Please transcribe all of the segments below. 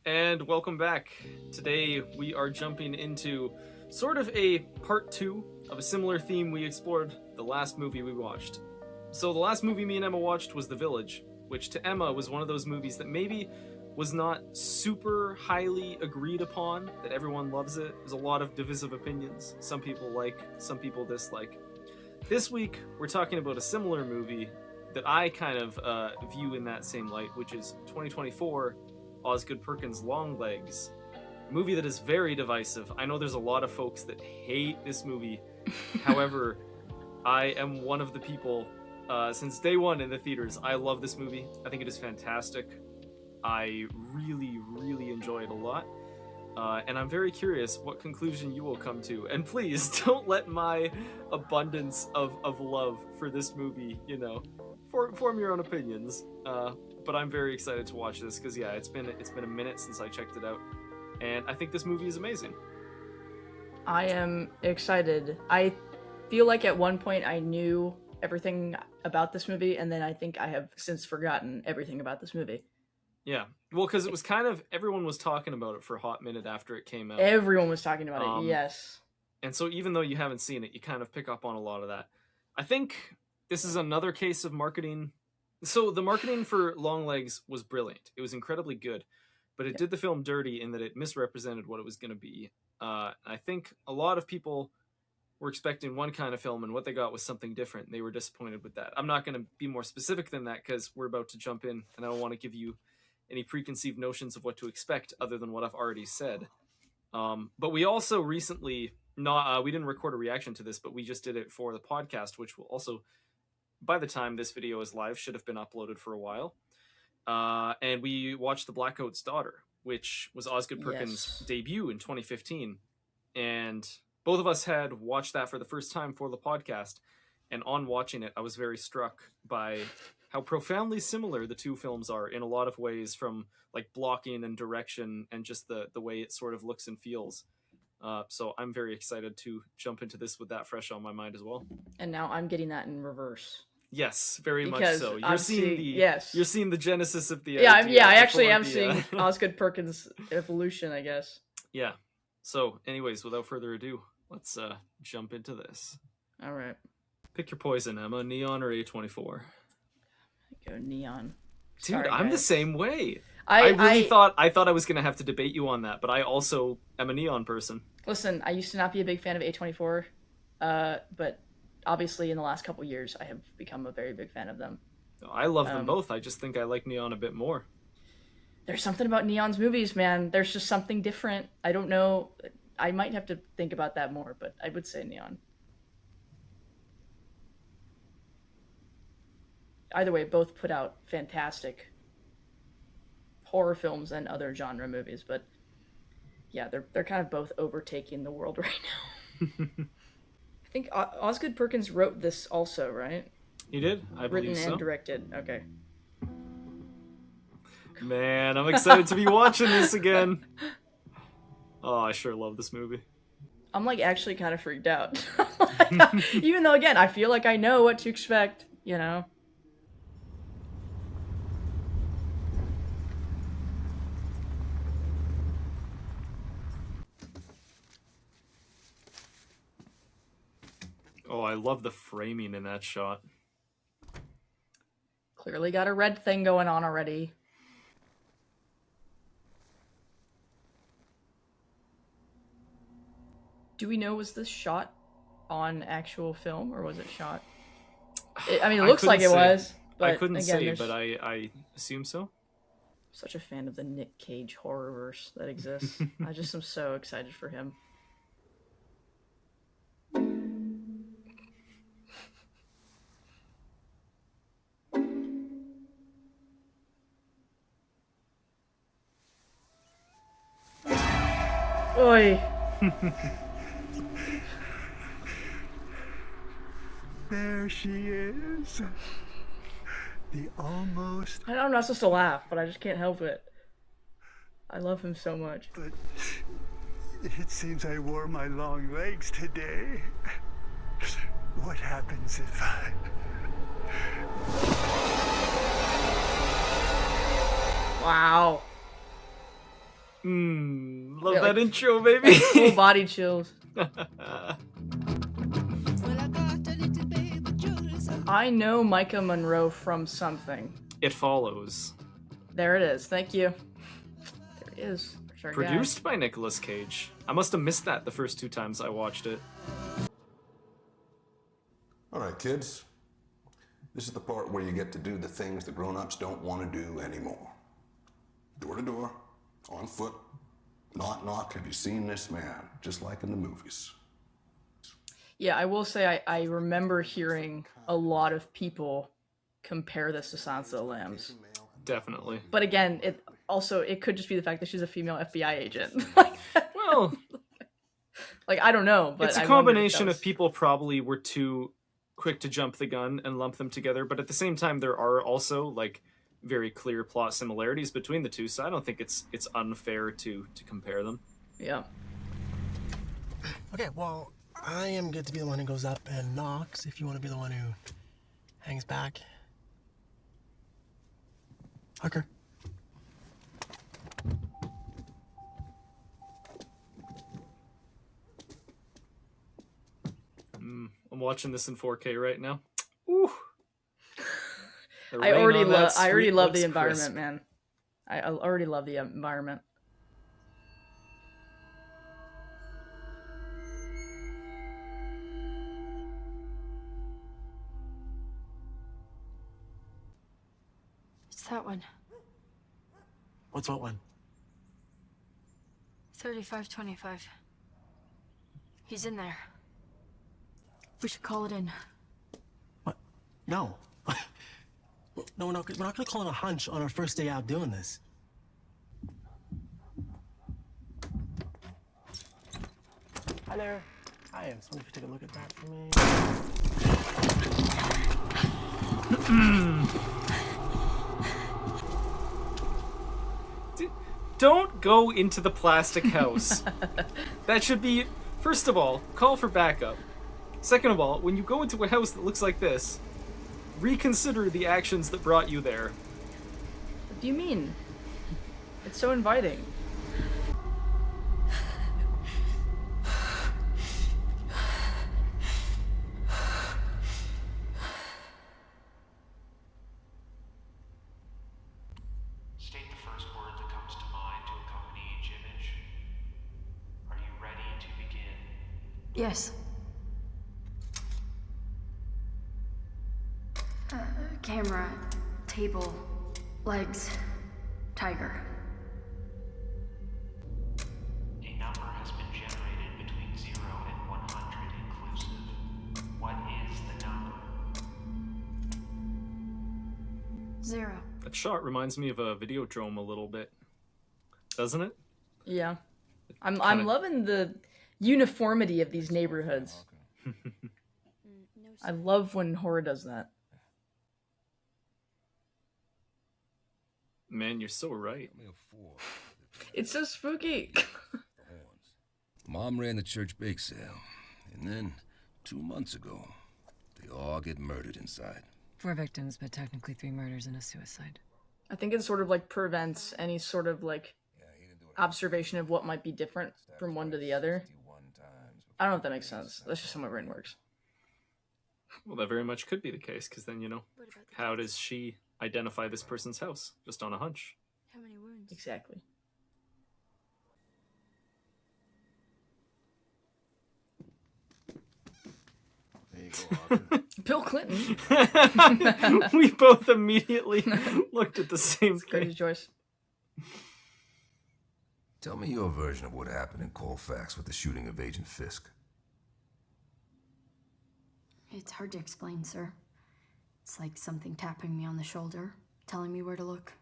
and welcome back. Today we are jumping into sort of a part 2 of a similar theme we explored the last movie we watched. So the last movie me and Emma watched was The Village, which to Emma was one of those movies that maybe was not super highly agreed upon, that everyone loves it. There's a lot of divisive opinions. Some people like, some people dislike. This week we're talking about a similar movie that I kind of view in that same light, which is 2024 Osgood Perkins' Longlegs, a movie that is very divisive. I know there's a lot of folks that hate this movie. However, I am one of the people, since day one in the theaters. I love this movie. I think it is fantastic. I really, really enjoy it a lot. And I'm very curious what conclusion you will come to. And please, don't let my abundance of love for this movie, form your own opinions. But I'm very excited to watch this because, yeah, it's been a minute since I checked it out. And I think this movie is amazing. I am excited. I feel like at one point I knew everything about this movie, and then I think I have since forgotten everything about this movie. Yeah. Well, because it was kind of, everyone was talking about it for a hot minute after it came out. Everyone was talking about it, yes. And so even though you haven't seen it, you kind of pick up on a lot of that. I think this is another case of marketing. So the marketing for Longlegs was brilliant. It was incredibly good, but it did the film dirty in that it misrepresented what it was going to be. I think a lot of people were expecting one kind of film, and what they got was something different. And they were disappointed with that. I'm not going to be more specific than that because we're about to jump in, and I don't want to give you any preconceived notions of what to expect other than what I've already said. But we also recently, we didn't record a reaction to this, but we just did it for the podcast, which will also, by the time this video is live, should have been uploaded for a while. And we watched The Blackcoat's Daughter, which was Osgood Perkins' debut in 2015. And both of us had watched that for the first time for the podcast. And on watching it, I was very struck by how profoundly similar the two films are in a lot of ways, from like blocking and direction and just the way it sort of looks and feels. So I'm very excited to jump into this with that fresh on my mind as well. And now I'm getting that in reverse. Yes, very much so. You're seeing the genesis of the idea. I actually am seeing Osgood Perkins' evolution, I guess. Yeah. So, anyways, without further ado, let's jump into this. All right. Pick your poison, Emma. Neon or A24? Go Neon. Dude, sorry, I'm the same way. I thought I was gonna have to debate you on that, but I also am a Neon person. Listen, I used to not be a big fan of A24, but obviously in the last couple years I have become a very big fan of them. I love them both. I just think I like Neon a bit more. There's something about Neon's movies, man. There's just something different. I don't know. I might have to think about that more, but I would say Neon. Either way, both put out fantastic horror films and other genre movies, but yeah, they're kind of both overtaking the world right now. I think Osgood Perkins wrote this also, right? He did? I believe so. Written and directed. Okay. Man, I'm excited to be watching this again. Oh, I sure love this movie. I'm like actually kind of freaked out. Even though, again, I feel like I know what to expect, Oh, I love the framing in that shot. Clearly got a red thing going on already. Do we know, was this shot on actual film, or was it shot? It looks like it was. But I couldn't again, say, but I assume so. Such a fan of the Nick Cage horrorverse that exists. I just am so excited for him. Oi. There she is. The almost... I'm not supposed to laugh, but I just can't help it. I love him so much. But it seems I wore my long legs today. What happens if I... Wow. Love Yeah, that like- intro, baby. Full body chills. I know Micah Monroe from something. It Follows. There it is. Thank you. There it is. There's our guy. Produced by Nicolas Cage. I must have missed that the first 2 times I watched it. All right, kids. This is the part where you get to do the things the grown-ups don't want to do anymore. Door to door, on foot, knock, knock. Have you seen this man? Just like in the movies. Yeah, I will say I remember hearing a lot of people compare this to Silence of the Lambs. Definitely. But again, it could just be the fact that she's a female FBI agent. Well, like I don't know, but it's a I wondered if combination that of was- people probably were too quick to jump the gun and lump them together, but at the same time there are also like very clear plot similarities between the two, so I don't think it's unfair to compare them. Yeah. Okay, well, I am good to be the one who goes up and knocks if you want to be the one who hangs back. Hooker. I'm watching this in 4K right now. Ooh. The I rain already on that love street the looks environment, crisp. man. I already love the environment. It's that one. What's what one? 3525. He's in there. We should call it in. What? No. No, we're not going to call it a hunch on our first day out doing this. Hi there. Hi, I was wondering if you take a look at that for me. Don't go into the plastic house. That should be, first of all, call for backup. Second of all, when you go into a house that looks like this, reconsider the actions that brought you there. What do you mean? It's so inviting. State the first word that comes to mind to accompany each image. Are you ready to begin? Yes. Camera, table, legs, tiger. A number has been generated between 0 and 100 inclusive. What is the number? 0. That shot reminds me of a Videodrome a little bit. Doesn't it? Yeah. I'm Kinda- loving the uniformity of these neighborhoods. I love when horror does that. Man, you're so right. It's so spooky. Mom ran the church bake sale, and then 2 months ago, they all get murdered inside. 4 victims, but technically 3 murders and a suicide. I think it sort of like prevents any sort of like observation of what might be different from one to the other. I don't know if that makes sense. That's just how my brain works. Well, that very much could be the case, because then, how does she identify this person's house? Just on a hunch. How many wounds? Exactly. There you go, Hawker. Bill Clinton. We both immediately looked at the same Crazy thing. choice. Tell me your version of what happened in Colfax with the shooting of Agent Fisk. It's hard to explain, sir. It's like something tapping me on the shoulder, telling me where to look.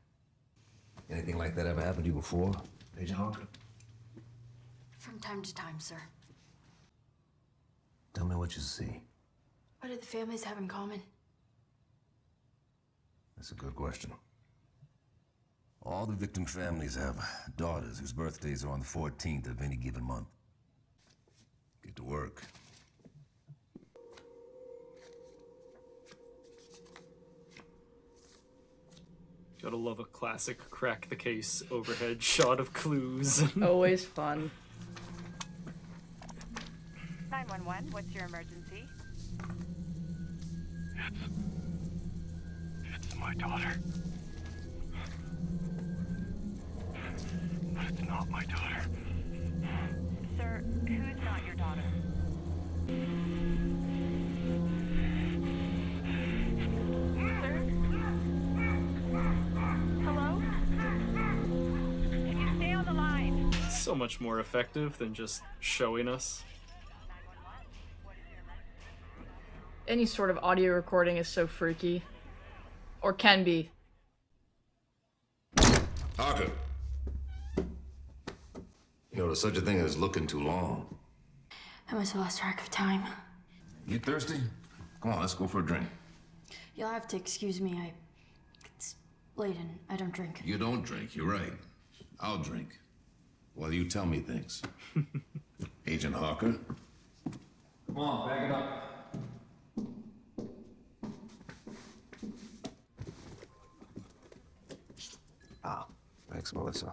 Anything like that ever happened to you before, Agent Hawker? From time to time, sir. Tell me what you see. What do the families have in common? That's a good question. All the victim families have daughters whose birthdays are on the 14th of any given month. Get to work. Gotta love a classic crack the case overhead shot of clues. Always fun. 911, what's your emergency? It's my daughter. But it's not my daughter. Sir, who's not your daughter? Sir? Hello? Can you stay on the line? So much more effective than just showing us. Any sort of audio recording is so freaky. Or can be. Harker. You know, there's such a thing as looking too long. I must have lost track of time. You thirsty? Come on, let's go for a drink. You'll have to excuse me. It's late and I don't drink. You don't drink, you're right. I'll drink. While you tell me things. Agent Harker. Come on, bag it up. Thanks, Melissa.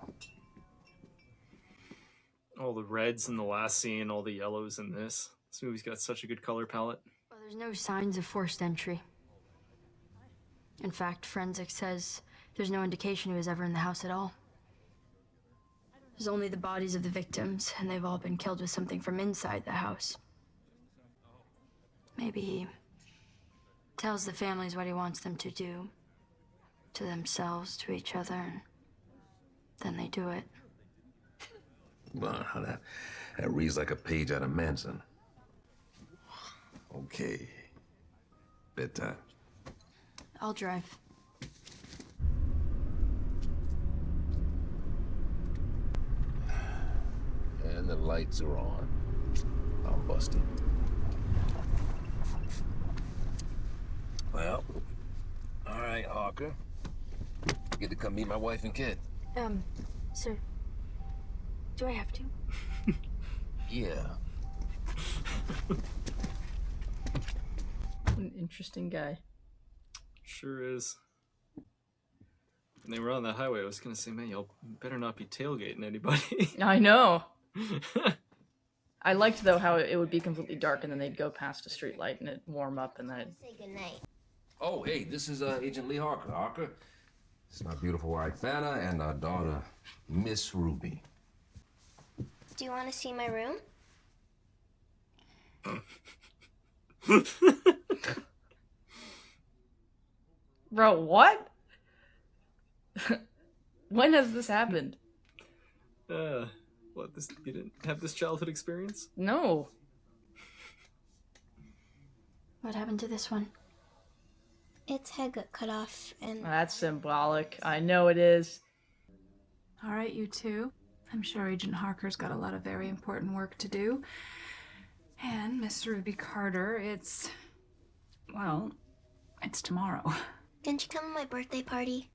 All the reds in the last scene, all the yellows in this. This movie's got such a good color palette. Well, there's no signs of forced entry. In fact, forensics says there's no indication he was ever in the house at all. There's only the bodies of the victims, and they've all been killed with something from inside the house. Maybe he tells the families what he wants them to do. To themselves, to each other, and then they do it. Well, that reads like a page out of Manson. Okay. Bedtime. I'll drive. And the lights are on. I'm busted. Well, all right, Harker. Get to come meet my wife and kid. Sir, do I have to? Yeah. An interesting guy. Sure is. When they were on the highway, I was gonna say, man, y'all better not be tailgating anybody. I know. I liked, though, how it would be completely dark and then they'd go past a street light and it'd warm up and then it'd... Say goodnight. Oh, hey, this is Agent Lee Harker. Harker, this is my beautiful wife, Vanna, and our daughter, Miss Ruby. Do you want to see my room? Bro, what? When has this happened? What, you didn't have this childhood experience? No. What happened to this one? Its head got cut off and... That's symbolic. I know it is. All right, you two. I'm sure Agent Harker's got a lot of very important work to do. And Miss Ruby Carter, it's tomorrow. Didn't you come to my birthday party?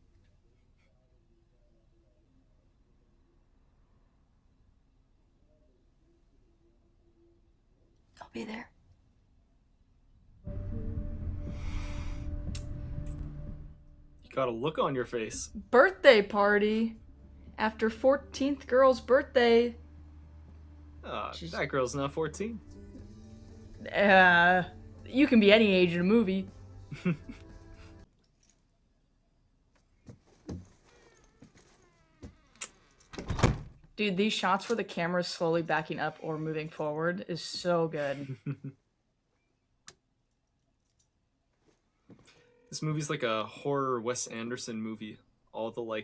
I'll be there. You got a look on your face. Birthday party. After 14th girl's birthday. That girl's not 14. You can be any age in a movie. Dude, these shots where the camera's slowly backing up or moving forward is so good. This movie's like a horror Wes Anderson movie. All the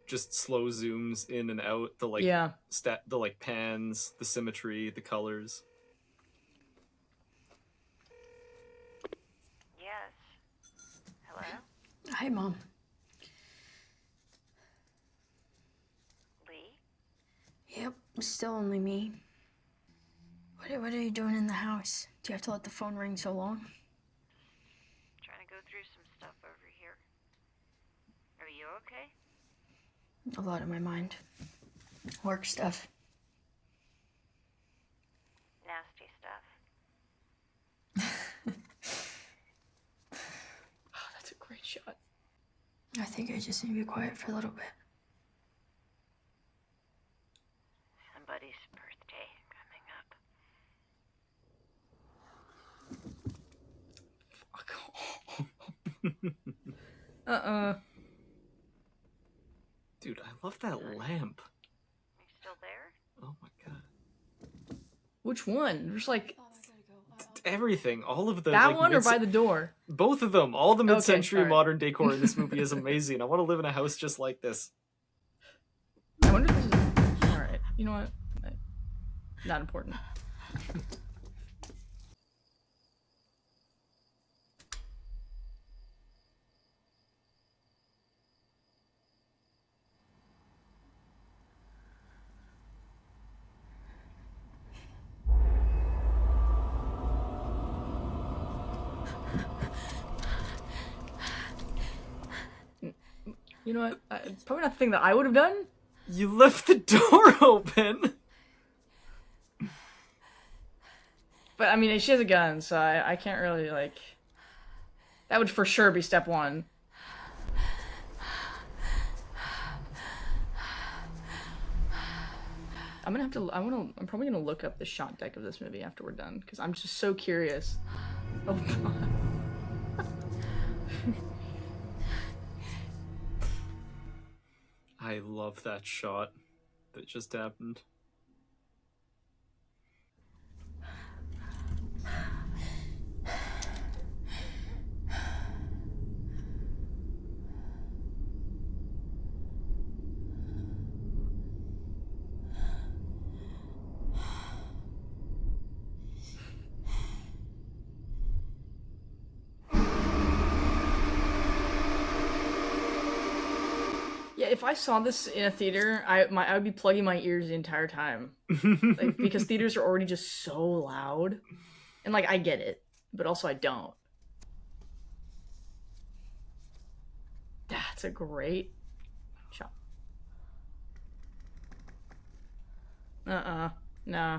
just slow zooms in and out, the pans, the symmetry, the colors. Yes. Hello? Hi, Mom. Lee? Yep, still only me. What are you doing in the house? Do you have to let the phone ring so long? Trying to go through some stuff over here. Are you okay? A lot on my mind. Work stuff. Nasty stuff. Oh, that's a great shot. I think I just need to be quiet for a little bit. Somebody's birthday coming up. Dude, I love that lamp. You still there? Oh my god. Which one? There's like Everything, all of the that like, one or by the door? both of them, all the mid-century alright. modern decor in this movie is amazing. I want to live in a house just like this. I wonder if this is all right. You know what? Not important. You know what? It's probably not the thing that I would have done. You left the door open. But I mean, she has a gun, so I can't really like. That would for sure be step one. I'm gonna have to. I'm probably gonna look up the shot deck of this movie after we're done because I'm just so curious. Oh god. I love that shot that just happened. Yeah, if I saw this in a theater, I would be plugging my ears the entire time, like, because theaters are already just so loud, and like I get it, but also I don't. That's a great shot. Nah.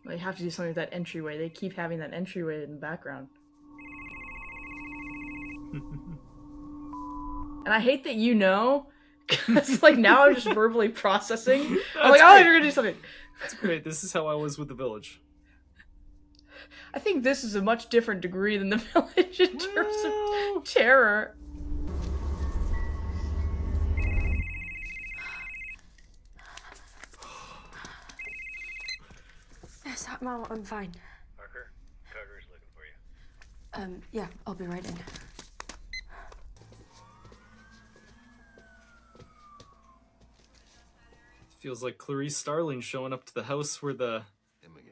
They have to do something with that entryway. They keep having that entryway in the background. And I hate that because like now I'm just verbally processing. I'm like, oh, you're gonna do something. That's great. This is how I was with The Village. I think this is a much different degree than The Village in terms of terror. Yes, Mom, I'm fine. Parker, Carter's looking for you. Yeah, I'll be right in. Feels like Clarice Starling showing up to the house where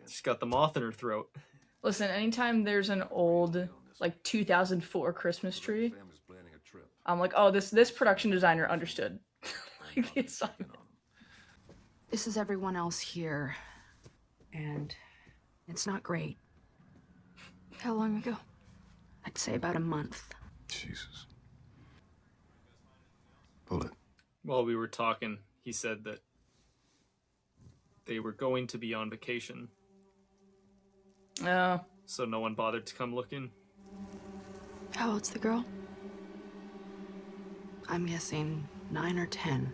she's got the moth in her throat. Listen, anytime there's an old, like 2004 Christmas tree, I'm like, oh, this production designer understood. Like the assignment. This is everyone else here, and it's not great. How long ago? I'd say about a month. Jesus. Bullet. While we were talking, he said that they were going to be on vacation. Oh. So no one bothered to come looking. How old's the girl? I'm guessing 9 or 10.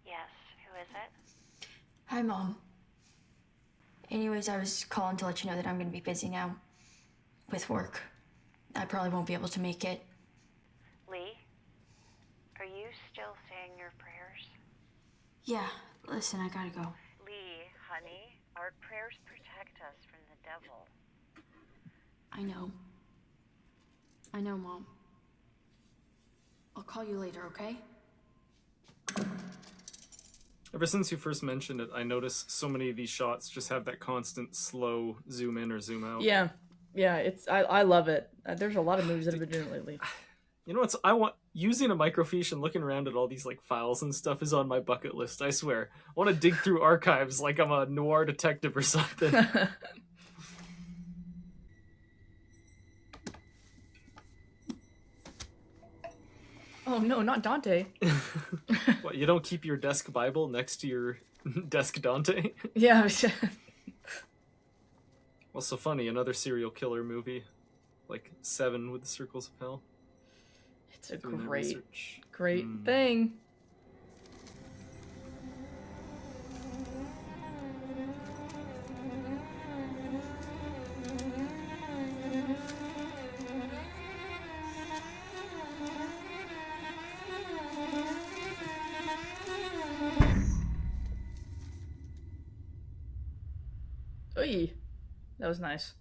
Yes, who is it? Hi, Mom. Anyways, I was calling to let you know that I'm gonna be busy now. With work. I probably won't be able to make it. Lee, are you still saying your prayers? Yeah, listen, I gotta go. Lee, honey, our prayers protect us from the devil. I know, Mom. I'll call you later, okay? Ever since you first mentioned it, I notice so many of these shots just have that constant slow zoom in or zoom out. Yeah, I love it. There's a lot of movies that have been doing it lately. You know what's using a microfiche and looking around at all these like files and stuff is on my bucket list. I swear, I want to dig through archives like I'm a noir detective or something. Oh no, not Dante. What, you don't keep your desk Bible next to your Desk Dante. Yeah. Well, so funny. Another serial killer movie, like Seven with the Circles of Hell. It's a Doing that great, research. great thing. Oy, that was nice.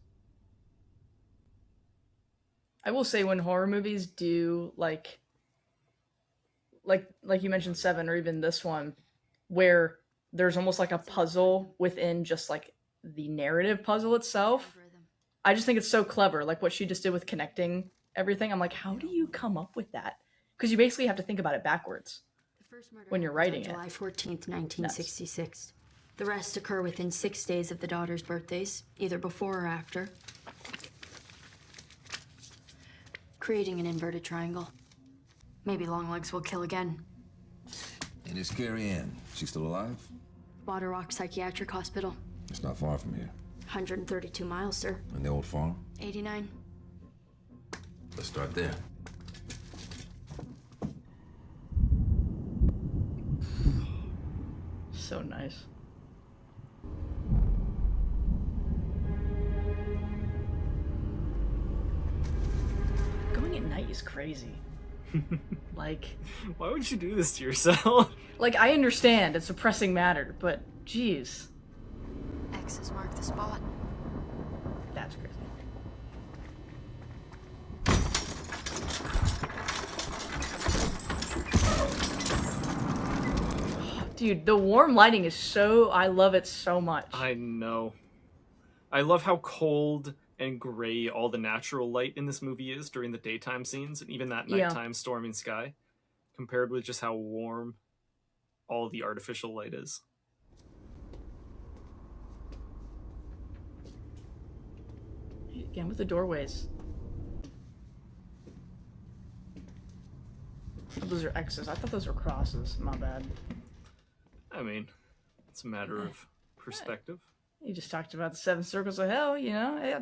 I will say when horror movies do like you mentioned Seven or even this one, where there's almost like a puzzle within just like the narrative puzzle itself. I just think it's so clever, like what she just did with connecting everything. I'm like, how do you come up with that? Because you basically have to think about it backwards when you're writing it. July 14th, 1966. The rest occur within 6 days of the daughters' birthdays, either before or after. Creating an inverted triangle. Maybe Longlegs will kill again. And is Carrie Ann? She's still alive? Water Rock Psychiatric Hospital. It's not far from here. 132 miles, sir. And the old farm? 89. Let's start there. So nice. Going at night is crazy. Like, why would you do this to yourself? Like, I understand it's a pressing matter, but geez. X's mark the spot. That's crazy. Dude, the warm lighting is so... I love it so much. I know. I love how cold and gray all the natural light in this movie is during the daytime scenes, and even that nighttime storming sky, compared with just how warm all the artificial light is. Again, with the doorways. Oh, those are X's. I thought those were crosses. My bad. I mean, it's a matter of perspective. You just talked about the 7 circles of hell, you know? Yeah.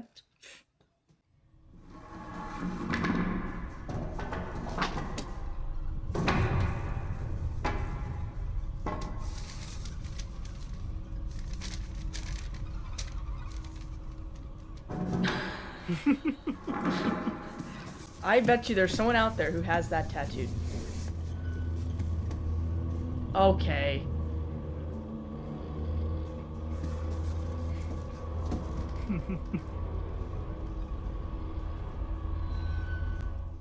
I bet you there's someone out there who has that tattooed. Okay.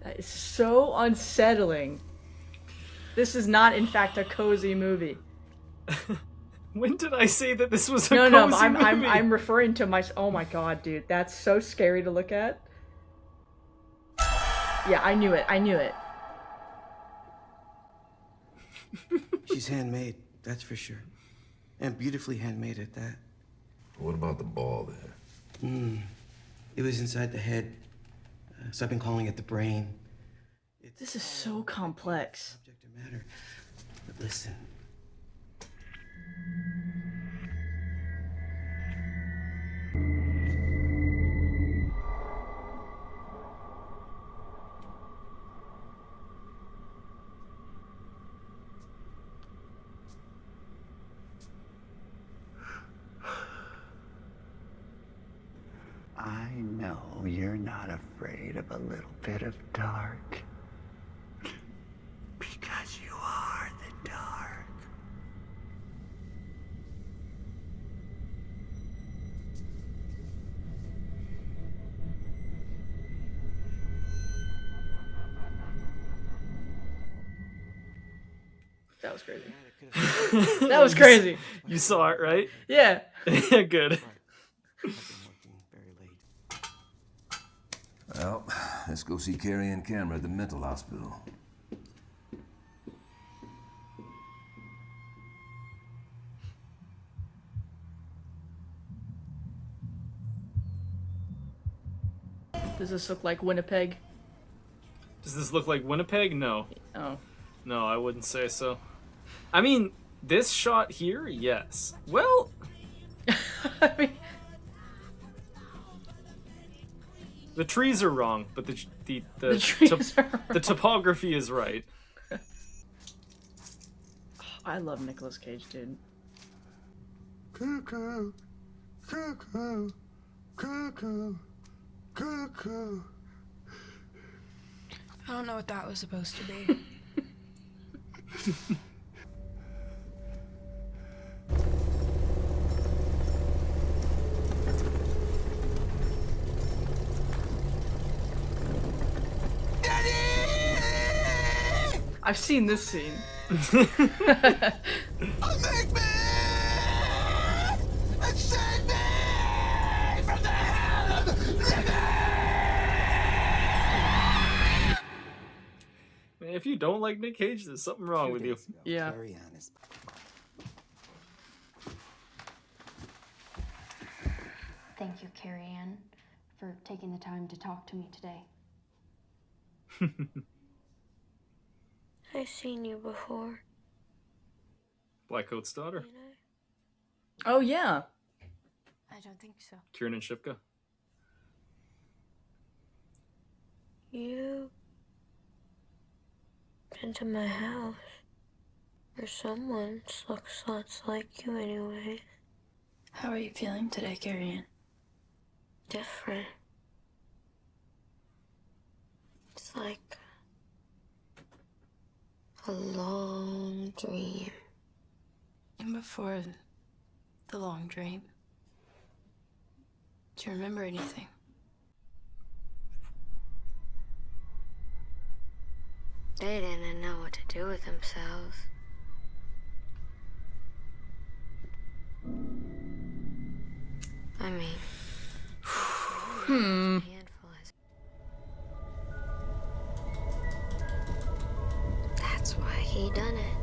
That is so unsettling. This is not, in fact, a cozy movie. When did I say that this was a cozy movie? I'm referring to my... Oh my god, dude. That's so scary to look at. Yeah, I knew it. I knew it. She's handmade, that's for sure. And beautifully handmade at that. What about the ball there? It was inside the head. So I've been calling it the brain. This is so complex. Subject to matter. But listen. I know you're not afraid of a little bit of dark. Because you are the dark. That was crazy. That was crazy. You saw it, right? Yeah. Yeah, good. Well, let's go see Carrie Ann Cameron at the mental hospital. Does this look like Winnipeg? Does this look like Winnipeg? No. Oh. No, I wouldn't say so. I mean, This shot here, yes. Well, I mean, the trees are wrong, but the trees are wrong. the topography is right. I love Nicolas Cage, dude. Cuckoo, cuckoo, cuckoo, cuckoo. I don't know what that was supposed to be. I've seen this scene. Make me and save me from the hell of living. Man, if you don't like Nick Cage, there's something wrong with you. Yeah. Thank you, Carrie Ann, for taking the time to talk to me today. I've seen you before. Blackcoat's daughter, Oh yeah. I don't think so. Kiernan Shipka. You been to my house. Or someone looks lots like you anyway. How are you feeling today, Carrie Ann? Different. It's like a long dream. And before the long dream, do you remember anything? They didn't know what to do with themselves. I mean, handful is. That's why he done it.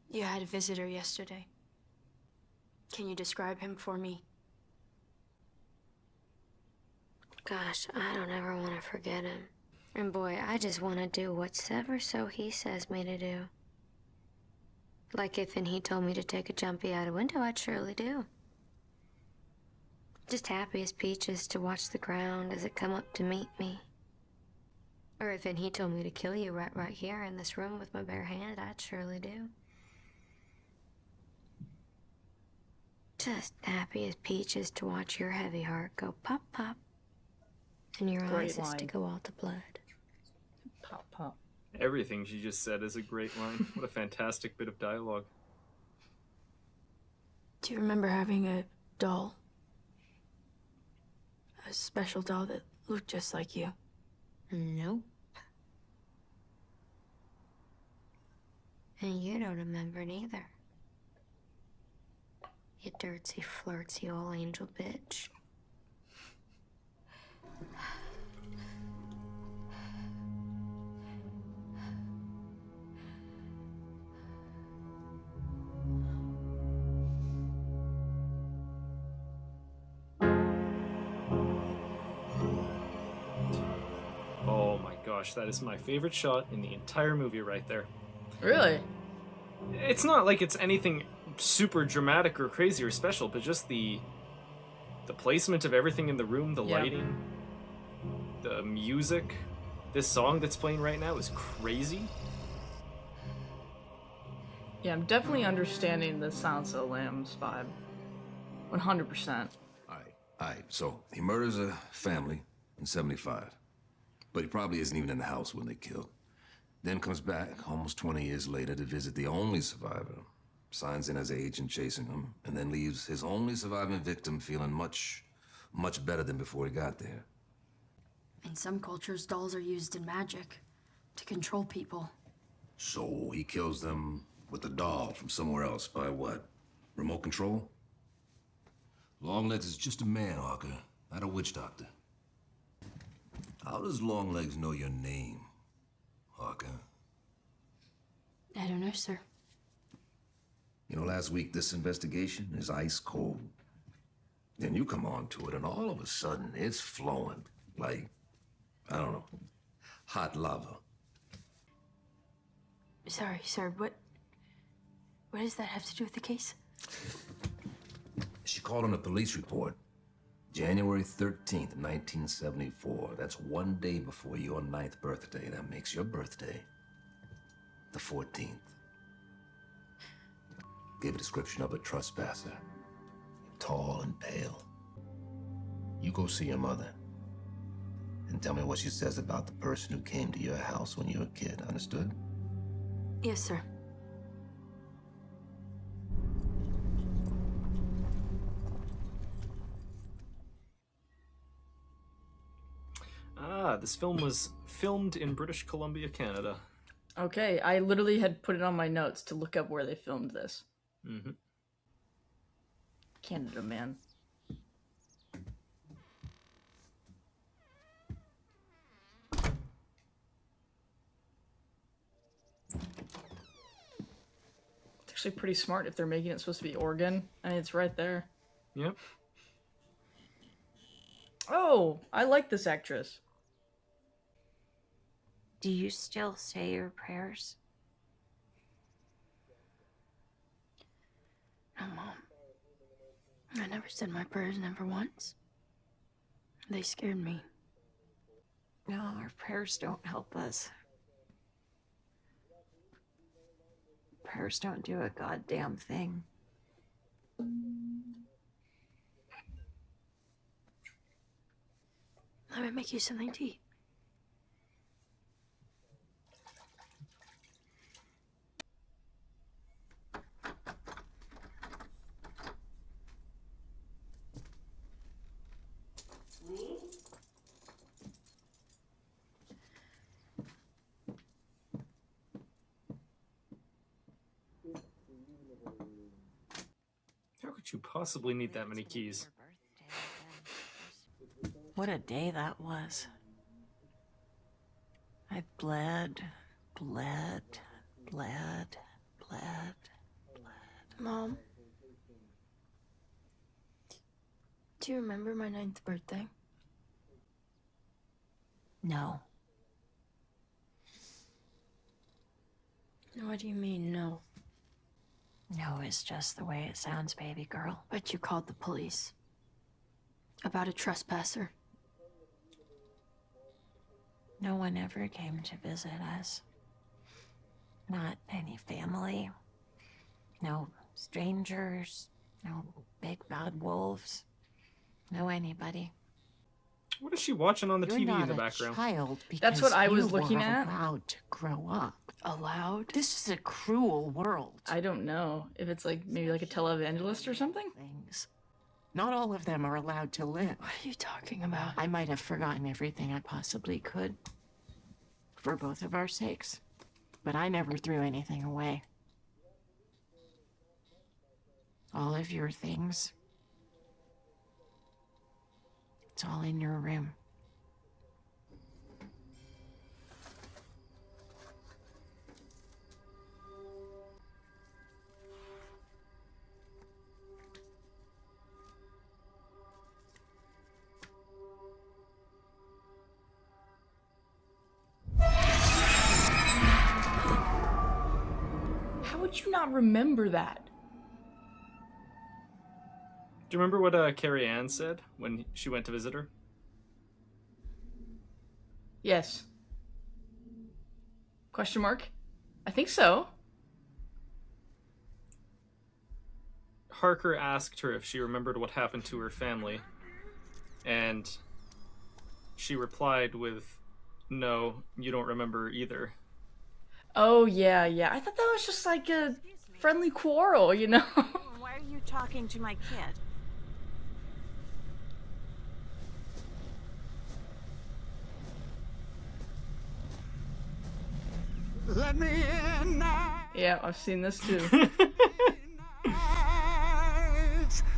You had a visitor yesterday. Can you describe him for me? Gosh, I don't ever want to forget him. And boy, I just want to do whatever so he says me to do. Like if he told me to take a jumpy out a window, I'd surely do. Just happy as peaches to watch the ground as it come up to meet me. Or if he told me to kill you right here in this room with my bare hand, I'd surely do. Just happy as peaches to watch your heavy heart go pop, pop. And your Great eyes is to line. go all to blood. Pop, pop. Everything she just said is a great line. What a fantastic bit of dialogue. Do you remember having a doll? A special doll that looked just like you? Nope. And you don't remember it either. You dirty, flirty old angel bitch. Oh my gosh, that is my favorite shot in the entire movie right there. Really? It's not like it's anything super dramatic or crazy or special, but just the placement of everything in the room, the Yeah. lighting, the music. This song that's playing right now is crazy. Yeah, I'm definitely understanding the Silence of the Lambs vibe. 100%. Alright, so he murders a family in 75. But he probably isn't even in the house when they killed. Then comes back almost 20 years later to visit the only survivor, signs in as agent chasing him, and then leaves his only surviving victim feeling much much better than before he got there. In some cultures, dolls are used in magic to control people. So he kills them with a doll from somewhere else by what? Remote control? Longlegs is just a man, Harker, not a witch doctor. How does Longlegs know your name, Harker? I don't know, sir. You know, last week this investigation is ice cold. Then you come on to it, and all of a sudden it's flowing like, I don't know, hot lava. Sorry, sir, what does that have to do with the case? She called on a police report. January 13th, 1974. That's one day before your 9th birthday. That makes your birthday the 14th. Give a description of a trespasser. Tall and pale. You go see your mother and tell me what she says about the person who came to your house when you were a kid. Understood? Yes, sir. This film was filmed in British Columbia, Canada. Okay, I literally had put it on my notes to look up where they filmed this. Mm-hmm. Canada, man. It's actually pretty smart if they're making it supposed to be Oregon. I mean, it's right there. Yep. Oh, I like this actress. Do you still say your prayers? No, Mom. I never said my prayers, never once. They scared me. No, our prayers don't help us. Prayers don't do a goddamn thing. Let me make you something to eat. How could you possibly need that many keys? What a day that was. I bled. Mom? Do you remember my 9th birthday? No. What do you mean, no? No is just the way it sounds, baby girl. But you called the police. About a trespasser. No one ever came to visit us. Not any family. No strangers. No big bad wolves. No anybody. What is she watching on the You're TV not in the a background? child That's what I was you looking were at. allowed to grow up. Allowed? This is a cruel world. I don't know if it's like maybe like a televangelist or something. Things. Not all of them are allowed to live. What are you talking about? I might have forgotten everything I possibly could. For both of our sakes. But I never threw anything away. All of your things. It's all in your room. How would you not remember that? Do you remember what Carrie Ann said when she went to visit her? Yes. Question mark? I think so. Harker asked her if she remembered what happened to her family, and she replied with, "No, you don't remember either." Oh, yeah. I thought that was just like a friendly quarrel, you know? Why are you talking to my kid? Let me in now. Yeah, I've seen this too.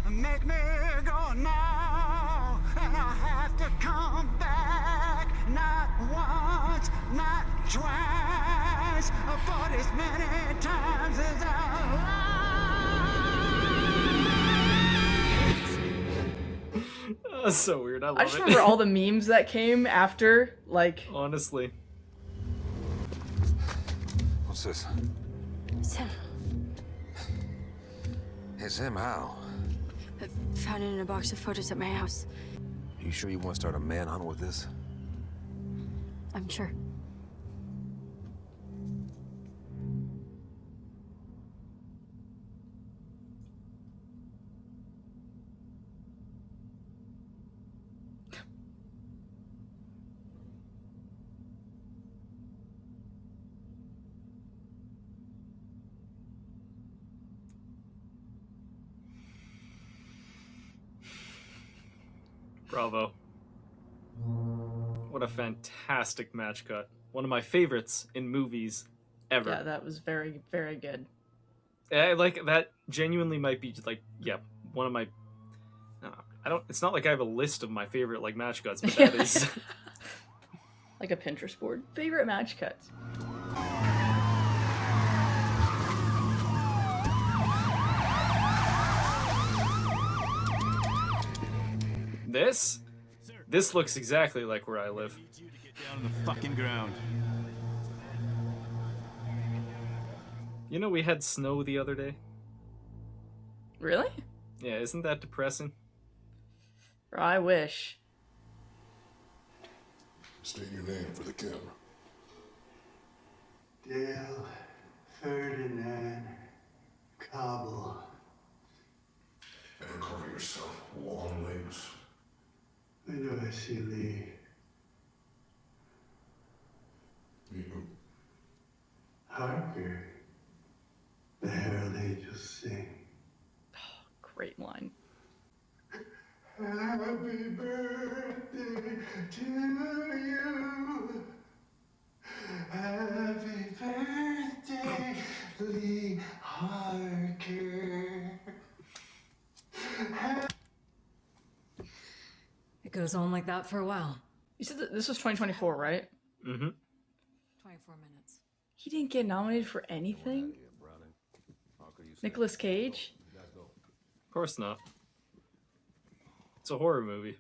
Make me go now, and I have to come back. Not once, not twice, but as many times as That's so weird. I love I just it. remember all the memes that came after, like. Honestly. What's this? It's him. It's him, how? I found it in a box of photos at my house. You sure you want to start a manhunt with this? I'm sure. Bravo. What a fantastic match cut. One of my favorites in movies ever. Yeah, that was very, very good. Like, that genuinely might be, like, yeah, one of my... I don't... It's not like I have a list of my favorite, like, match cuts, but that is... Like a Pinterest board. Favorite match cuts. This looks exactly like where I live. You to get down on the fucking ground. You know, we had snow the other day. Really? Yeah, isn't that depressing? I wish. State your name for the camera. Dale Ferdinand Cobble. Ever call yourself Longlegs? When do I see Lee? You. Harker. The Herald Angels sing. Great line. Happy birthday to you. Happy birthday, Lee Harker. It goes on like that for a while. You said that this was 2024, right? Mm-hmm. 24 minutes. He didn't get nominated for anything? Nicolas Cage? Of course not. It's a horror movie.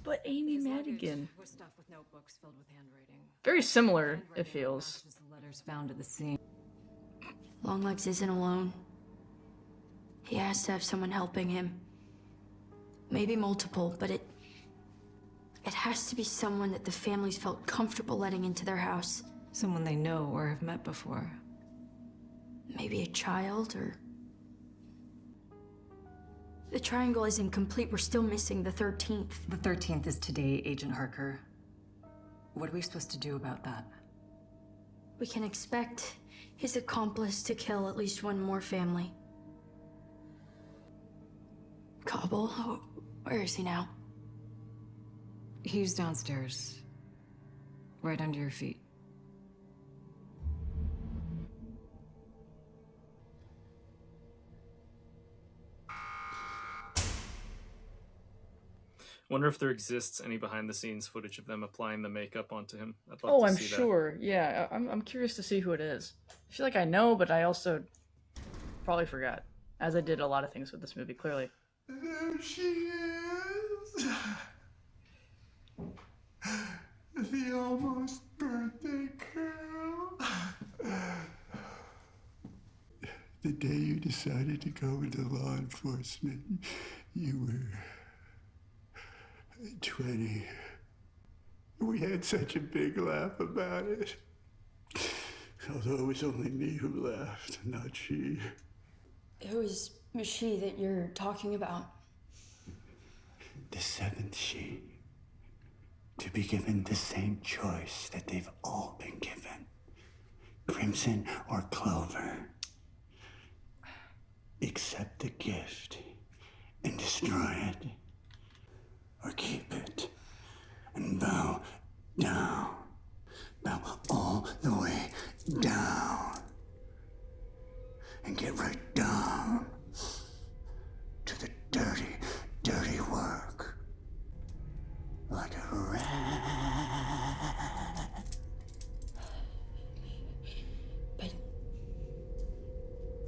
But Amy Madigan. Was stuffed with notebooks filled with handwriting. Very similar, it feels. The letters found at the scene. Longlegs isn't alone. He has to have someone helping him. Maybe multiple, but it has to be someone that the families felt comfortable letting into their house. Someone they know or have met before. Maybe a child, or... The triangle isn't complete. We're still missing the 13th. The 13th is today, Agent Harker. What are we supposed to do about that? We can expect his accomplice to kill at least one more family. Cobble? Where is he now? He's downstairs. Right under your feet. Wonder if there exists any behind-the-scenes footage of them applying the makeup onto him. I'd love Oh, to I'm see sure. Yeah, I'm curious to see who it is. I feel like I know, but I also probably forgot. As I did a lot of things with this movie, clearly. There she is. The almost birthday girl. The day you decided to go into law enforcement, you were 20. We had such a big laugh about it. Although it was only me who laughed, not she. Who is she that you're talking about? The seventh she. To be given the same choice that they've all been given. Crimson or clover. Accept the gift and destroy it. Or keep it and bow down. Bow all the way down and get right down to the dirty, dirty work. Like a rat. But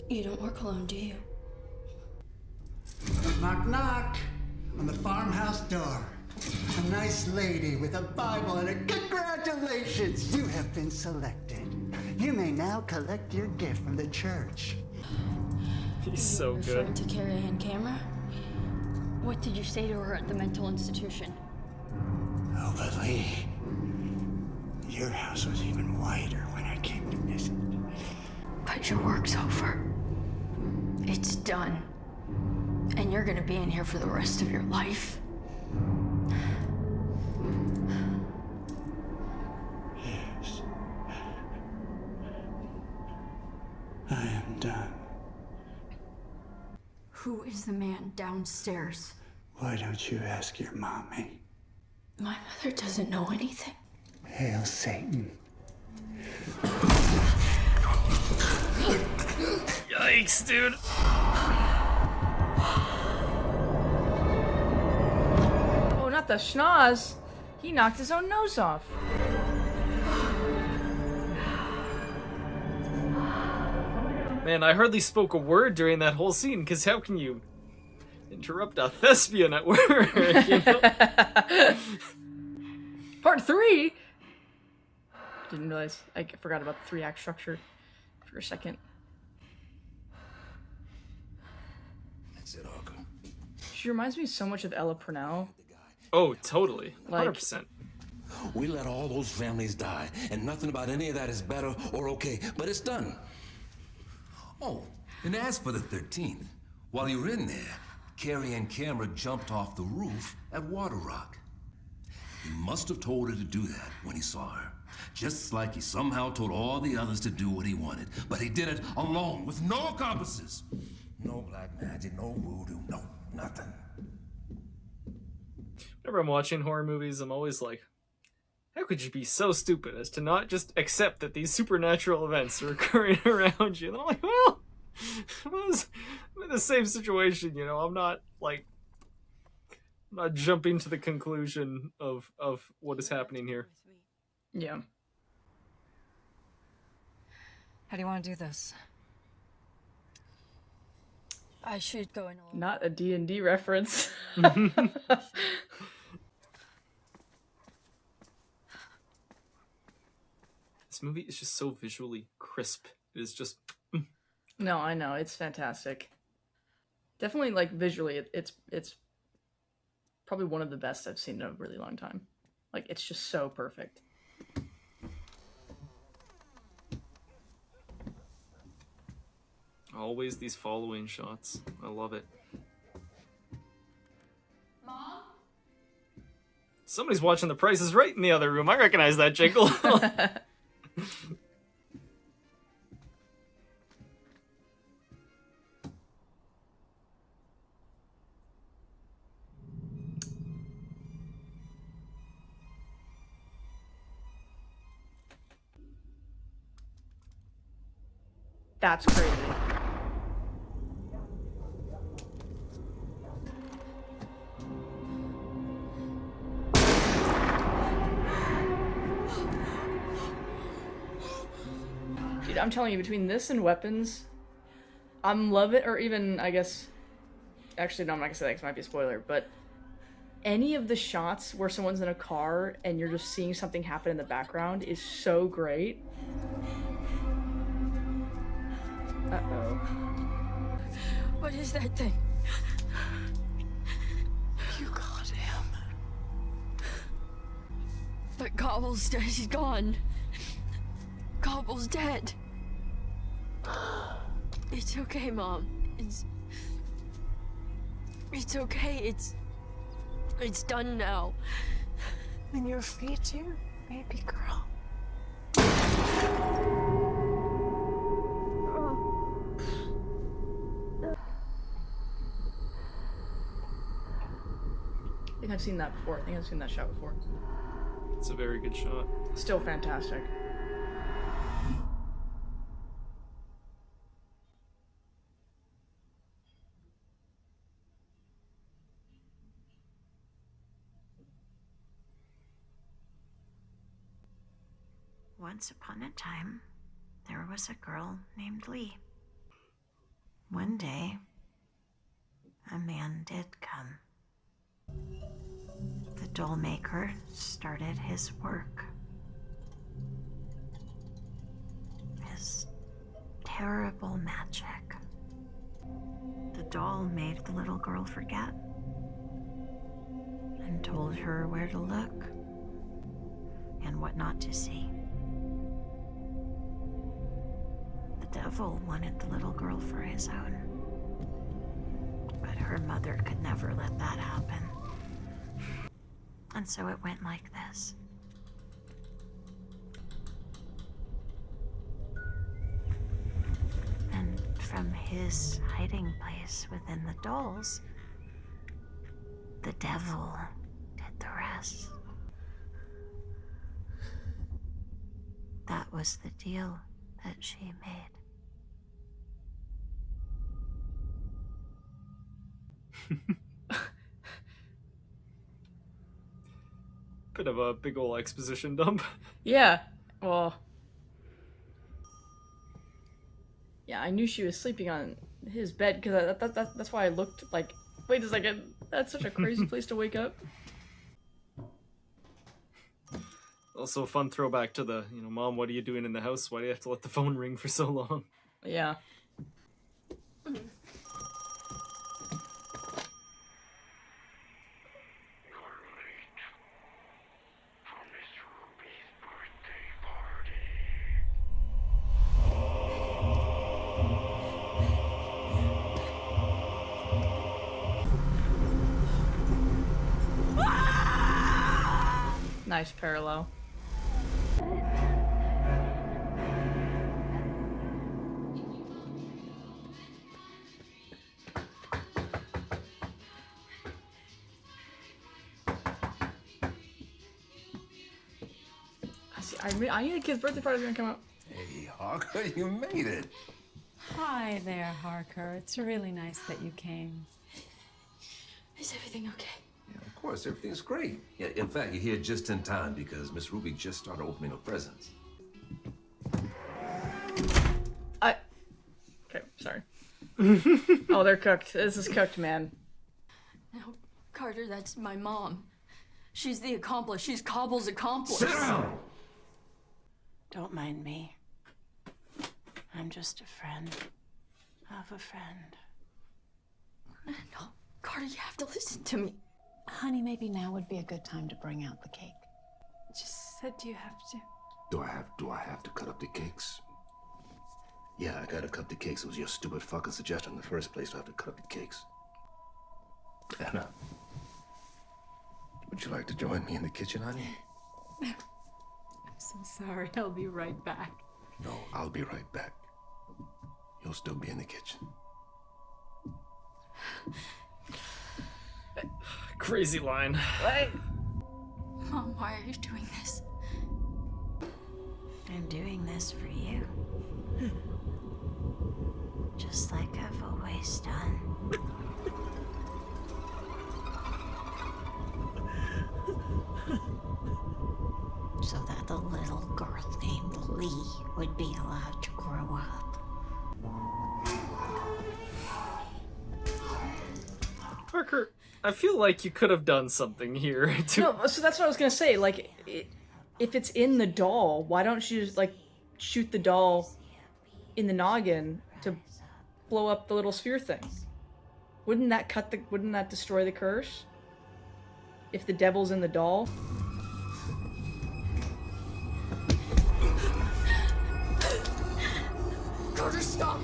you don't work alone, do you? Knock, knock on the farmhouse door. A nice lady with a Bible and a congratulations, you have been selected. You may now collect your gift from the church. He's so good. Referring to Carrie Ann Camera? What did you say to her at the mental institution? Oh, but Lee, your house was even whiter when I came to visit. But your work's over. It's done. And you're gonna be in here for the rest of your life. Yes. I am done. Who is the man downstairs? Why don't you ask your mommy? My mother doesn't know anything. Hail Satan. Yikes, dude. Oh, not the schnoz. He knocked his own nose off. Man, I hardly spoke a word during that whole scene, because how can you interrupt a thespian at work, you know? Part 3? Didn't realize. I forgot about the 3-act structure for a second. That's it, Harker. She reminds me so much of Ella Purnell. Oh, totally. Like- 100%. We let all those families die, and nothing about any of that is better or okay, but it's done. Oh, and as for the 13th, while you were in there, Carrie Ann Camera jumped off the roof at Water Rock. He must have told her to do that when he saw her. Just like he somehow told all the others to do what he wanted. But he did it alone, with no accomplices. No black magic, no voodoo, no nothing. Whenever I'm watching horror movies, I'm always like, how could you be so stupid as to not just accept that these supernatural events are occurring around you? And I'm like, well, I'm in the same situation, you know. I'm not jumping to the conclusion of what is happening here. Yeah. How do you want to do this? I should go in alone. Not a D&D reference. This movie is just so visually crisp. It is just... No, I know. It's fantastic. Definitely, like, visually, it's probably one of the best I've seen in a really long time. Like, it's just so perfect. Always these following shots. I love it. Mom? Somebody's watching The Price is Right in the other room. I recognize that jingle. That's crazy. Dude, I'm telling you, between this and Weapons, I'm love it, or even, I guess, actually, no, I'm not gonna say that 'cause it might be a spoiler, but any of the shots where someone's in a car and you're just seeing something happen in the background is so great. Uh-oh. What is that thing? You got him. But Gobble's dead. He's gone. Gobble's dead. It's okay, Mom. It's okay. It's done now. And your feet, dear baby girl. I think I've seen that before. I think I've seen that shot before. It's a very good shot. Still fantastic. Once upon a time, there was a girl named Lee. One day, a man did come. The doll maker started his work. His terrible magic. The doll made the little girl forget and told her where to look and what not to see. The devil wanted the little girl for his own, but her mother could never let that happen. And so it went like this. And from his hiding place within the dolls, the devil did the rest. That was the deal that she made. Bit of a big ol' exposition dump. Yeah, well... Yeah, I knew she was sleeping on his bed, because that's why I looked like, wait a second, that's such a crazy place to wake up. Also a fun throwback to the, Mom, what are you doing in the house? Why do you have to let the phone ring for so long? Yeah. Nice parallel. I knew the kid's birthday party was gonna come out. Hey, Harker, you made it. Hi there, Harker. It's really nice that you came. Is everything okay? Yeah, of course, everything's great. Yeah, in fact, you're here just in time because Miss Ruby just started opening her presents. Okay, sorry. Oh, they're cooked. This is cooked, man. No, Carter, that's my mom. She's the accomplice. She's Cobble's accomplice. Sit down! Don't mind me. I'm just a friend of a friend. No, Carter, you have to listen to me. Honey, maybe now would be a good time to bring out the cake. Just said you have to. Do I have to cut up the cakes? Yeah, I gotta cut the cakes. It was your stupid fucking suggestion in the first place to have to cut up the cakes. Anna, would you like to join me in the kitchen, honey? I'm so sorry. I'll be right back. No, I'll be right back. You'll still be in the kitchen. Crazy line. Mom, why are you doing this? I'm doing this for you. Just like I've always done. So that the little girl named Lee would be allowed to grow up. Parker, I feel like you could have done something here. No, so that's what I was gonna say. Like, if it's in the doll, why don't you just like shoot the doll in the noggin to blow up the little sphere thing? Wouldn't that destroy the curse? If the devil's in the doll? Carter, stop!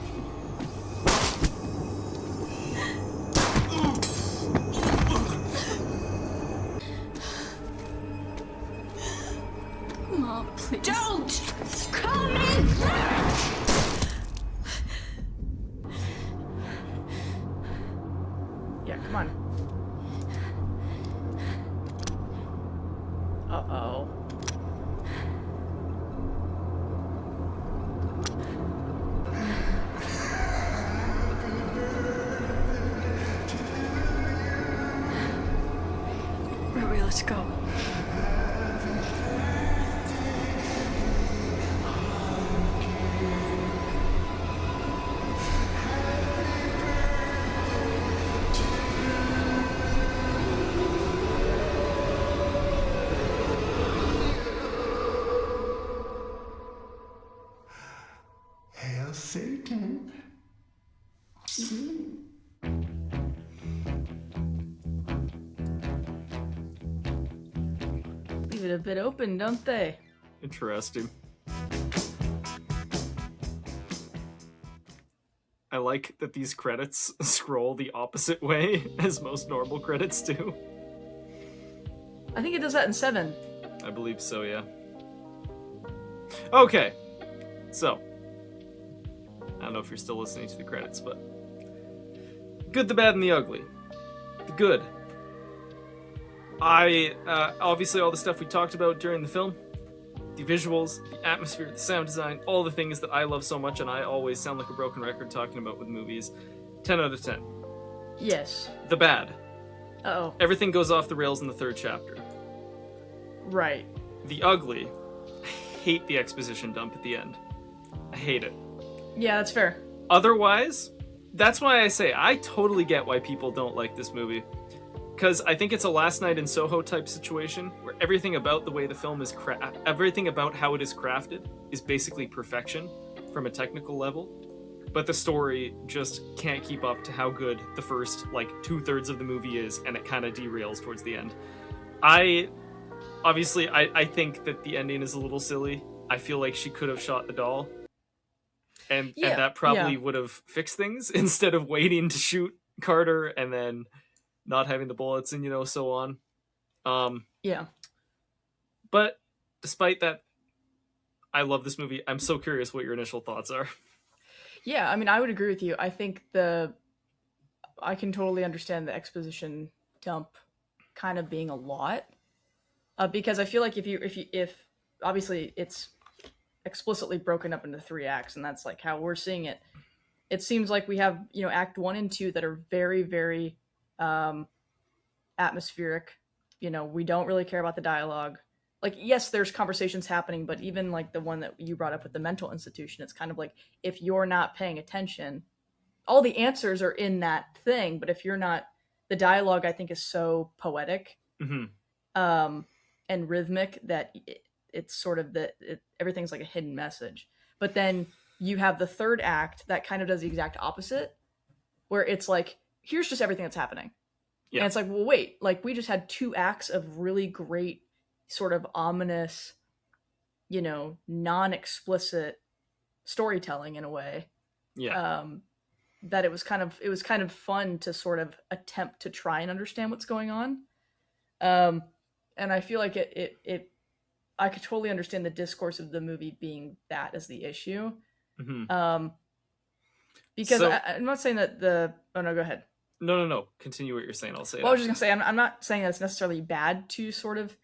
Mom, please. Don't! Call me! Yeah, come on. Uh-oh. Ruby, let's go. Satan. Leave it a bit open, don't they? Interesting. I like that these credits scroll the opposite way as most normal credits do. I think it does that in 7. I believe so, yeah. Okay, so I don't know if you're still listening to the credits, but good, the bad, and the ugly. The good. Obviously all the stuff we talked about during the film, the visuals, the atmosphere, the sound design, all the things that I love so much and I always sound like a broken record talking about with movies. 10 out of 10. Yes. The bad. Uh-oh. Everything goes off the rails in the 3rd chapter. Right. The ugly. I hate the exposition dump at the end. I hate it. Yeah, that's fair. Otherwise, that's why I say I totally get why people don't like this movie. Because I think it's a Last Night in Soho type situation where everything about the way the film is everything about how it is crafted is basically perfection from a technical level, but the story just can't keep up to how good the first like 2/3 of the movie is, and it kind of derails towards the end. I think that the ending is a little silly. I feel like she could have shot the doll, and that probably would have fixed things instead of waiting to shoot Carter and then not having the bullets and so on. Yeah. But despite that, I love this movie. I'm so curious what your initial thoughts are. Yeah, I mean, I would agree with you. I think I can totally understand the exposition dump kind of being a lot, because I feel like if obviously it's explicitly broken up into 3 acts, and that's like how we're seeing it. It seems like we have Act 1 and 2 that are very, very atmospheric. We don't really care about the dialogue. Like, yes, there's conversations happening, but even like the one that you brought up with the mental institution, it's kind of like, if you're not paying attention, all the answers are in that thing, but if you're not, the dialogue I think is so poetic and rhythmic that it's sort of everything's like a hidden message. But then you have the 3rd act that kind of does the exact opposite, where it's like, here's just everything that's happening. Yeah. And it's like, well, wait, like we just had 2 acts of really great sort of ominous, non-explicit storytelling in a way. Yeah. That it was kind of fun to sort of attempt to try and understand what's going on. And I feel like I could totally understand the discourse of the movie being that as the issue. Mm-hmm. Because I'm not saying that oh no, go ahead. No. Continue what you're saying. I'll say. Well, I was just gonna say I'm not saying that it's necessarily bad to sort of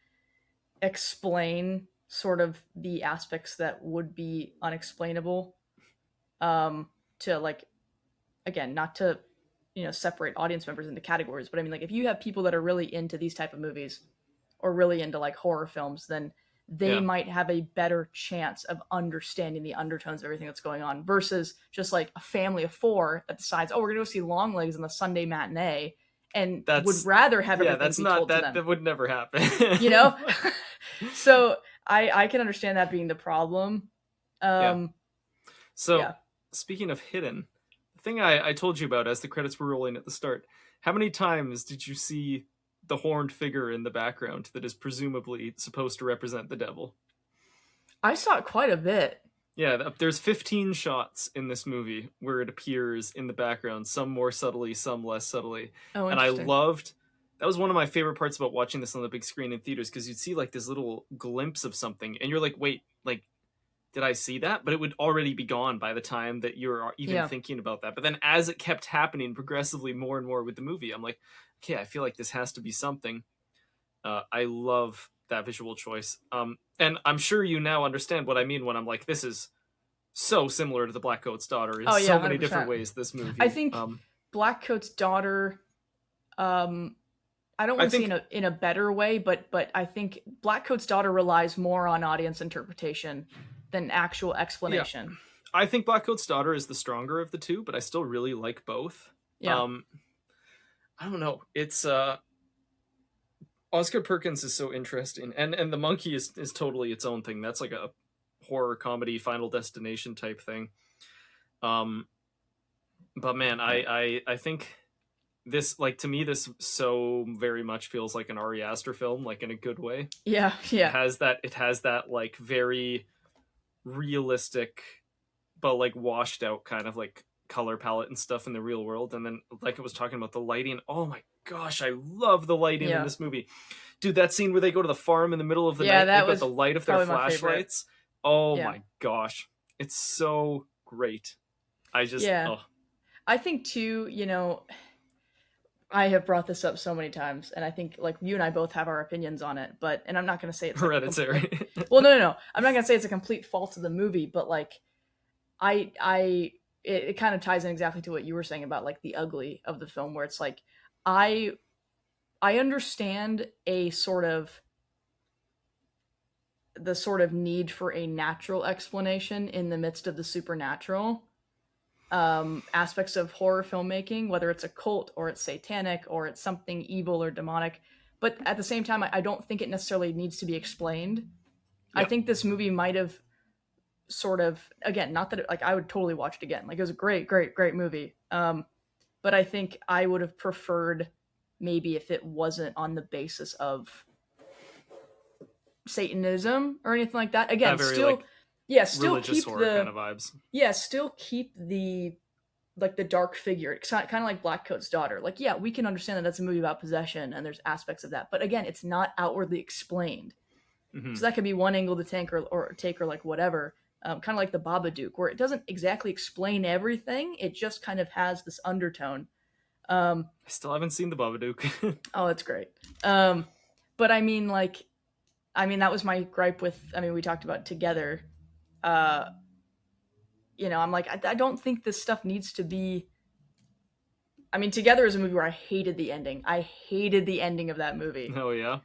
explain sort of the aspects that would be unexplainable. To like, again, not to separate audience members into categories, but I mean, like, if you have people that are really into these type of movies or really into like horror films, then they might have a better chance of understanding the undertones of everything that's going on versus just like a family of 4 that decides, oh, we're gonna go see Longlegs on the Sunday matinee and would rather have everything be told to them. That would never happen. So I can understand that being the problem. Speaking of hidden, the thing I told you about as the credits were rolling at the start, how many times did you see the horned figure in the background that is presumably supposed to represent the devil? I saw it quite a bit. Yeah, there's 15 shots in this movie where it appears in the background, some more subtly, some less subtly. Oh, and that was one of my favorite parts about watching this on the big screen in theaters, because you'd see like this little glimpse of something and you're like, wait, like, did I see that? But it would already be gone by the time that you're even thinking about that. But then as it kept happening progressively more and more with the movie, I'm like, okay, I feel like this has to be something. I love that visual choice. And I'm sure you now understand what I mean when I'm like, this is so similar to The Blackcoat's Daughter in so many 100%. Different ways, this movie. I think Blackcoat's Daughter, I don't want to say in a better way, but I think Blackcoat's Daughter relies more on audience interpretation than actual explanation. Yeah. I think Blackcoat's Daughter is the stronger of the two, but I still really like both. Yeah. I don't know. It's Oscar Perkins is so interesting, and the monkey is totally its own thing. That's like a horror comedy Final Destination type thing. But man, I think this, like, to me, this so very much feels like an Ari Aster film, like in a good way. Yeah. It has that like very realistic but like washed out kind of like color palette and stuff in the real world. And then, like I was talking about, the lighting, oh my gosh, I love the lighting in this movie. Dude, that scene where they go to the farm in the middle of the night, they've got the light of their flashlights. Oh my gosh, it's so great. I just I think too, you know, I have brought this up so many times, and I think like you and I both have our opinions on it, but and I'm not going to say it's Hereditary. Well, no, I'm not going to say it's a complete fault of the movie, but like it kind of ties in exactly to what you were saying about like the ugly of the film, where it's like I understand the sort of need for a natural explanation in the midst of the supernatural aspects of horror filmmaking, whether it's a cult or it's satanic or it's something evil or demonic. But at the same time, I don't think it necessarily needs to be explained. Yep. I think this movie might have sort of, again, not that like I would totally watch it again. Like, it was a great movie. But I think I would have preferred maybe if it wasn't on the basis of Satanism or anything like that. Again, still, like, still keep the kind of vibes. Yeah, still keep the like the dark figure. It's kind of like Black Coat's daughter. Like, yeah, we can understand that that's a movie about possession and there's aspects of that, but again, it's not outwardly explained. Mm-hmm. So that could be one angle to take or like whatever. Kind of like the Babadook, where it doesn't exactly explain everything. It just kind of has this undertone. I still haven't seen the Babadook. Oh, it's great. But I mean, that was my gripe with. I mean, we talked about Together. You know, I'm like, I don't think this stuff needs to be. I mean, Together is a movie where I hated the ending. I hated the ending of that movie. Oh yeah.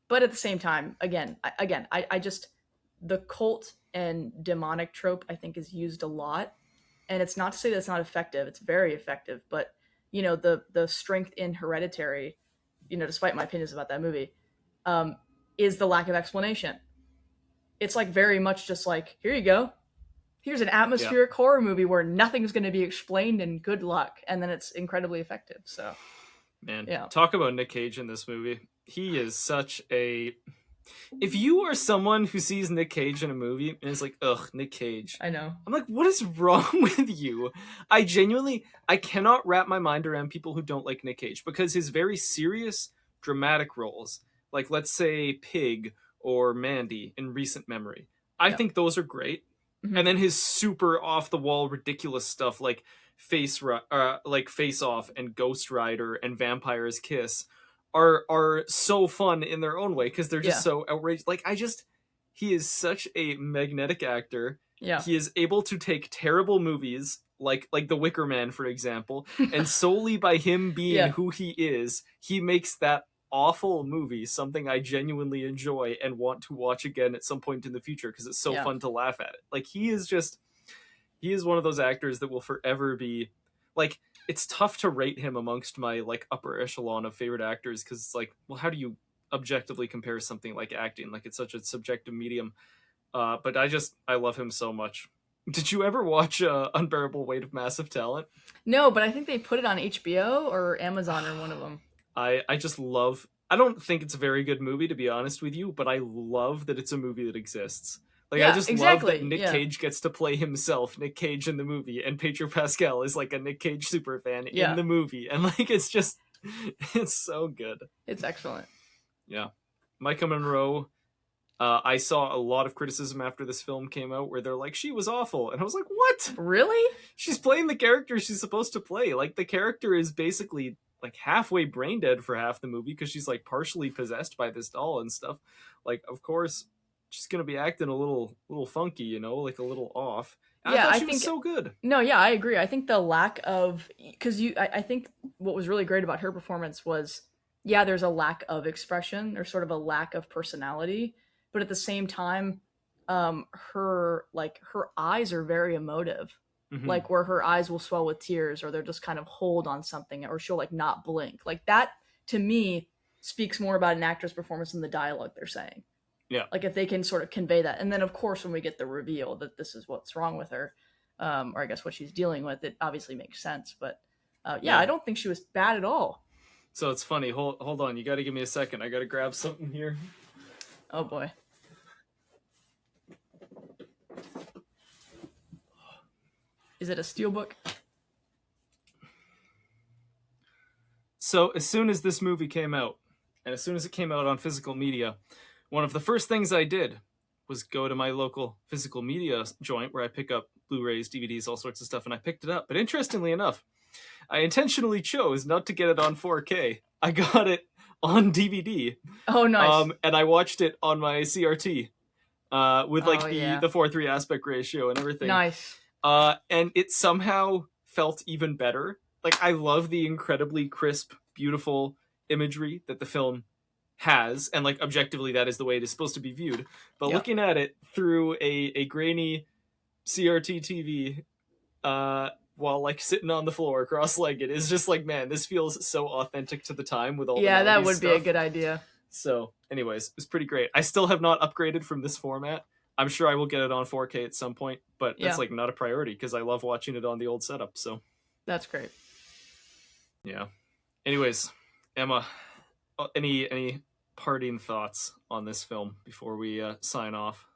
But at the same time, I just the cult and demonic trope I think is used a lot, and it's not to say that it's not effective. It's very effective, but you know, the strength in Hereditary, you know, despite my opinions about that movie, is the lack of explanation. It's like very much just like, here you go. Here's an atmospheric horror movie where nothing's going to be explained and good luck. And then it's incredibly effective. So, man, talk about Nick Cage in this movie. He is such a... If you are someone who sees Nick Cage in a movie and is like, ugh, Nick Cage. I know. I'm like, what is wrong with you? I cannot wrap my mind around people who don't like Nick Cage, because his very serious, dramatic roles, like let's say Pig or Mandy in recent memory, I think those are great. Mm-hmm. And then his super off the wall ridiculous stuff like Face Off and Ghost Rider and Vampire's Kiss are so fun in their own way, because they're just so outrageous. Like, he is such a magnetic actor. Yeah. He is able to take terrible movies like The Wicker Man, for example, and solely by him being who he is, he makes that awful movie something I genuinely enjoy and want to watch again at some point in the future, because it's so fun to laugh at it. Like, he is one of those actors that will forever be like, it's tough to rate him amongst my like upper echelon of favorite actors, because it's like, well, how do you objectively compare something like acting? Like, it's such a subjective medium. But I love him so much. Did you ever watch Unbearable Weight of Massive Talent? No, but I think they put it on HBO or Amazon or one of them. I just love... I don't think it's a very good movie, to be honest with you, but I love that it's a movie that exists. Like, I just love that Nick Cage gets to play himself, Nick Cage in the movie, and Pedro Pascal is like a Nick Cage superfan in the movie. And like, it's so good. It's excellent. Yeah. Micah Monroe, I saw a lot of criticism after this film came out where they're like, she was awful. And I was like, what? Really? She's playing the character she's supposed to play. Like, the character is basically like halfway brain dead for half the movie, because she's like partially possessed by this doll and stuff. Like, of course, she's gonna be acting a little funky, you know, like a little off. And I think was so good. No, yeah, I agree. I think the lack of, because I think what was really great about her performance was, there's a lack of expression or sort of a lack of personality, but at the same time, her eyes are very emotive. Mm-hmm. Like, where her eyes will swell with tears, or they'll just kind of hold on something, or she'll like not blink. Like, that to me speaks more about an actor's performance than the dialogue they're saying. Yeah. Like, if they can sort of convey that. And then of course when we get the reveal that this is what's wrong with her, or I guess what she's dealing with, it obviously makes sense. But yeah, I don't think she was bad at all. So it's funny. Hold on. You got to give me a second. I got to grab something here. Oh boy. Is it a steelbook? So as soon as this movie came out, and as soon as it came out on physical media, one of the first things I did was go to my local physical media joint where I pick up Blu-rays, DVDs, all sorts of stuff, and I picked it up. But interestingly enough, I intentionally chose not to get it on 4K. I got it on DVD. Oh, nice. And I watched it on my CRT with like the 4:3 aspect ratio and everything. Nice. And it somehow felt even better. Like, I love the incredibly crisp, beautiful imagery that the film has, and like objectively that is the way it is supposed to be viewed. But looking at it through a grainy CRT TV while like sitting on the floor cross-legged is just like, man, this feels so authentic to the time with all the that would stuff. be a good idea. So anyways, it was pretty great. I still have not upgraded from this format. I'm sure I will get it on 4K at some point, but that's like not a priority because I love watching it on the old setup. So that's great. Yeah. Anyways, Emma, any parting thoughts on this film before we sign off?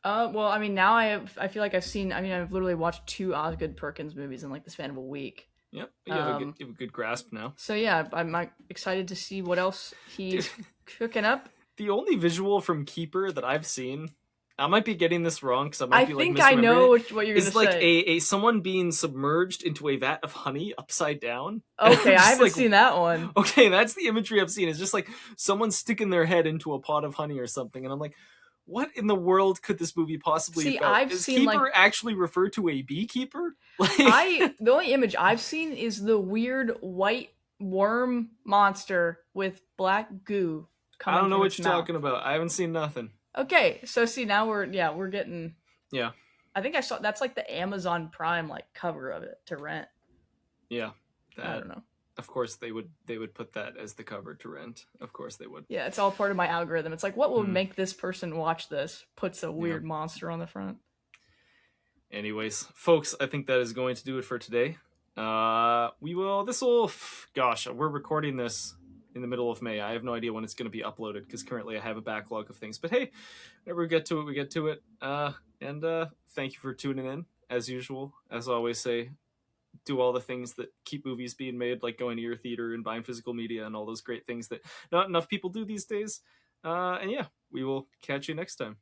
Well, I mean, now I feel like I've literally watched 2 Osgood Perkins movies in like the span of a week. Yep, you have a good grasp now. So yeah, I'm excited to see what else he's cooking up. The only visual from Keeper that I've seen, I might be getting this wrong because I might be like misremembering. I think I know what you're gonna say. It's like a someone being submerged into a vat of honey upside down. Okay, I haven't seen that one. Okay, that's the imagery I've seen. It's just like someone sticking their head into a pot of honey or something, and I'm like, what in the world could this movie possibly be about? Does Keeper actually refer to a beekeeper? The only image I've seen is the weird white worm monster with black goo. I don't know what you're talking about. I haven't seen nothing. Okay, so see now we're getting. Yeah. I think I saw that's like the Amazon Prime like cover of it to rent. Yeah. I don't know. Of course they would put that as the cover to rent. Of course they would. Yeah, it's all part of my algorithm. It's like, what will make this person watch this? Puts a weird monster on the front. Anyways, folks, I think that is going to do it for today. We're recording this in the middle of May. I have no idea when it's going to be uploaded because currently I have a backlog of things. But hey, whenever we get to it, we get to it. And thank you for tuning in. As usual, as I always say, do all the things that keep movies being made, like going to your theater and buying physical media and all those great things that not enough people do these days. And yeah, we will catch you next time.